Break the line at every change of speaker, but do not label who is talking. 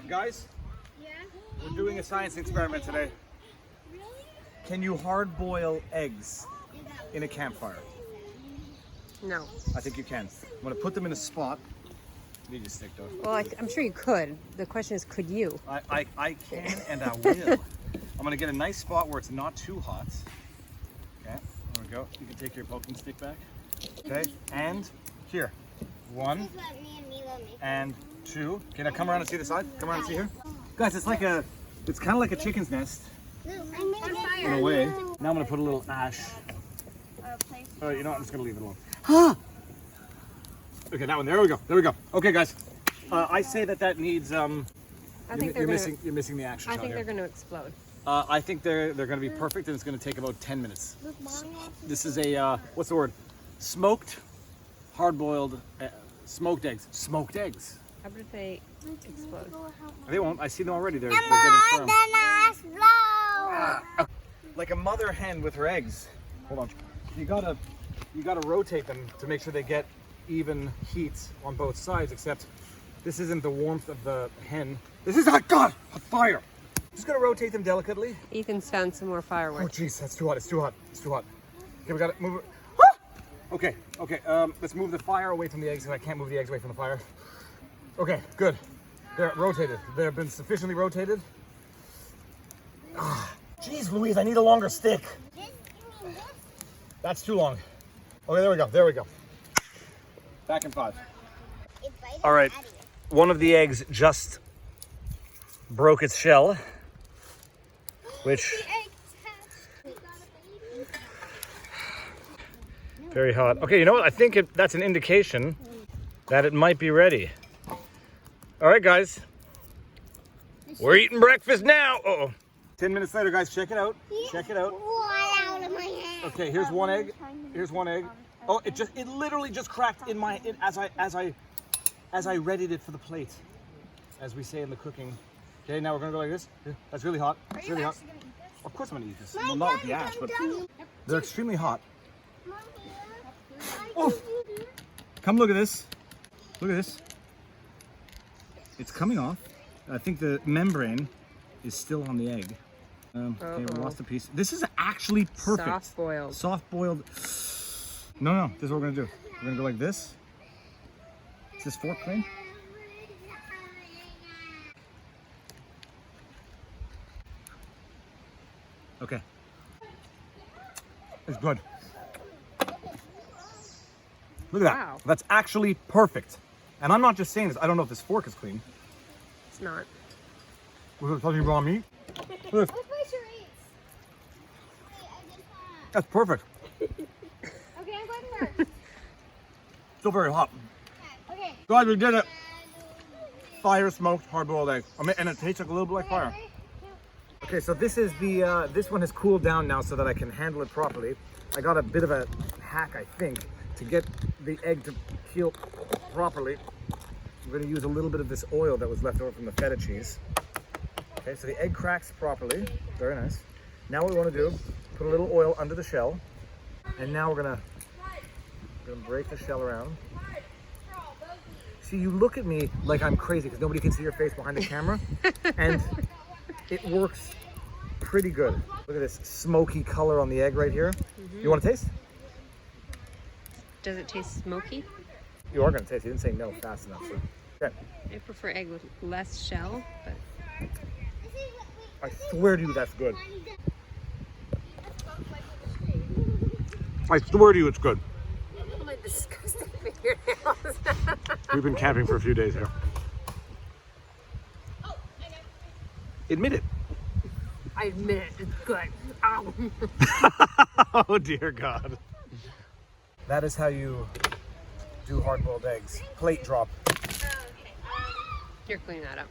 Guys,
Yeah?
we're doing a science experiment today.
Really?
Can you hard boil eggs in a campfire?
No.
I think you can. I'm gonna put them in a spot. Need your stick though.
Well, I'm sure you could. The question is, could you?
I can and I will. I'm gonna get a nice spot where it's not too hot. Okay, there we go. You can take your poking stick back. Okay, and here. One and two. Okay, now come around and see the side. Come around and see here. Guys, it's kind of like a chicken's nest in a way. Now I'm gonna put a little ash. You know what? I'm just gonna leave it alone. Okay, that one. There we go. There we go. Okay, guys. I say that needs.
I think
you're missing the action.
I
shot
think
here.
they're going to explode.
I think they're going to be perfect, and it's going to take about 10 minutes. This is a what's the word? Smoked, hard-boiled, smoked eggs. Smoked eggs.
How about if they explode?
They won't. I see them already. They're getting firm. Like a mother hen with her eggs. Hold on. You gotta rotate them to make sure they get even heat on both sides. Except this isn't the warmth of the hen. This is a fire. Just gonna rotate them delicately.
Ethan's found some more
Oh
fireworks.
jeez, that's too hot. It's too hot. It's too hot. Okay, we gotta move it. Okay. Let's move the fire away from the eggs, because I can't move the eggs away from the fire. Okay, good. They're rotated. They've been sufficiently rotated. Jeez Louise, I need a longer stick. That's too long. Okay, there we go. There we go. Back in 5. All right. One of the eggs just broke its shell, which very hot. Okay, you know what? I think that's an indication that it might be ready. All right, guys. We're eating breakfast now. Uh-oh. 10 minutes later, guys, check it out. Check it out. Okay, here's one egg. Here's one egg. Oh, it literally just cracked in my as I readied it for the plate, as we say in the cooking. Okay, now we're gonna go like this. That's really hot. It's really hot. Of course I'm gonna eat this. Well, not with the ash, but they're extremely hot. Oh! Come look at this. Look at this. It's coming off. I think the membrane is still on the egg. Okay, we lost a piece. This is actually perfect.
Soft boiled.
Soft boiled. No, this is what we're gonna do. We're gonna go like this. Is this fork clean? Okay. It's good. Look at that.
Wow.
That's actually perfect. And I'm not just saying this. I don't know if this fork is clean.
It's not.
Was it touching raw meat? Look. That's perfect.
Okay, I'm going first.
Still very hot.
Okay.
Guys, we did it. Fire smoked hard-boiled egg. And it tastes like a little bit like fire. Okay, so this is the this one has cooled down now so that I can handle it properly. I got a bit of a hack, I think, to get the egg to peel properly. I'm going to use a little bit of this oil that was left over from the feta cheese. Okay, so the egg cracks properly. Very nice. Now what we want to do, put a little oil under the shell, and now we're gonna break the shell around. See, you look at me like I'm crazy because nobody can see your face behind the camera, and it works pretty good. Look at this smoky color on the egg right here. You want to taste?
Does it taste smoky?
You are gonna taste. You didn't say no fast enough. So. Okay.
I prefer egg with less shell, but
I swear to you, that's good. I swear to you, it's good.
oh my disgusting fingernails.
We've been camping for a few days here. Admit it.
I admit it, it's good. Ow.
Oh dear God. That is how you do hard-boiled eggs. Plate drop.
You're cleaning that up.